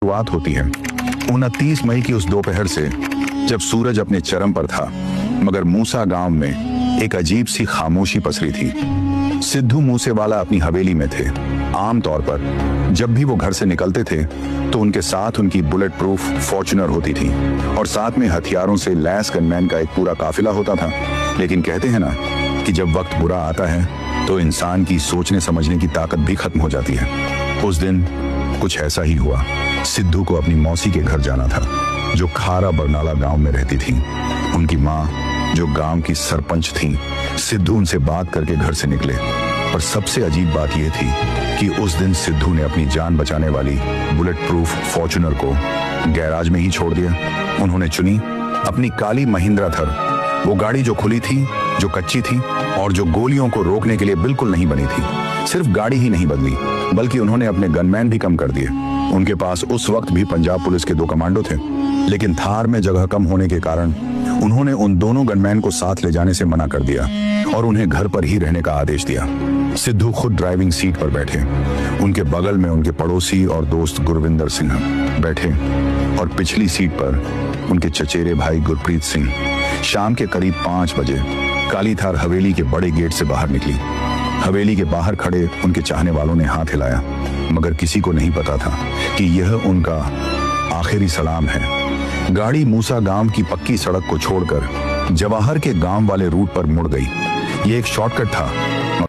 शुरुआत होती है 29 मई की उस दोपहर से जब सूरज अपने चरम पर था, मगर मूसा गांव में एक अजीब सी खामोशी पसरी थी। सिद्धू मूसेवाला अपनी हवेली में थे। आमतौर पर जब भी वो घर से निकलते थे तो उनके साथ उनकी बुलेट प्रूफ फॉर्च्यूनर होती थी और साथ में हथियारों से लैस गनमैन का एक पूरा काफिला होता था। लेकिन कहते हैं ना कि जब वक्त बुरा आता है तो इंसान की सोचने समझने की ताकत भी खत्म हो जाती है। उस दिन कुछ ऐसा ही हुआ। सिद्धू को अपनी मौसी के घर जाना था जो खारा बरनाला गांव में रहती थी। उनकी माँ जो गांव की सरपंच थी। सिद्धू उनसे बात करके घर से निकले, पर सबसे अजीब बात यह थी कि उस दिन सिद्धू ने अपनी जान बचाने वाली बुलेट प्रूफ फॉर्च्यूनर को गैराज में ही छोड़ दिया। उन्होंने चुनी अपनी काली महिंद्रा थर, वो गाड़ी जो खुली थी, जो कच्ची थी और जो गोलियों को रोकने के लिए बिल्कुल नहीं बनी थी। सिर्फ गाड़ी ही नहीं बदली बल्कि उन्होंने अपने गनमैन भी कम कर दिए। उनके पास उस वक्त भी पंजाब पुलिस के 2 कमांडो थे, लेकिन थार में जगह कम होने के कारण उन्होंने उन दोनों गनमैन को साथ ले जाने से मना कर दिया और उन्हें घर पर ही रहने का आदेश दिया। सिद्धू खुद ड्राइविंग सीट पर बैठे। उनके बगल में उनके पड़ोसी और दोस्त गुरविंदर सिंह बैठे और पिछली सीट पर उनके चचेरे भाई गुरप्रीत सिंह। शाम के करीब 5 बजे काली थार हवेली के बड़े गेट से बाहर निकली। हवेली के बाहर खड़े उनके चाहने वालों ने हाथ हिलाया, मगर किसी को नहीं पता था कि यह उनका आखिरी सलाम है। गाड़ी मूसा गांव की पक्की सड़क को छोड़कर जवाहर के गांव वाले रूट पर मुड़ गई। ये एक शॉर्टकट था।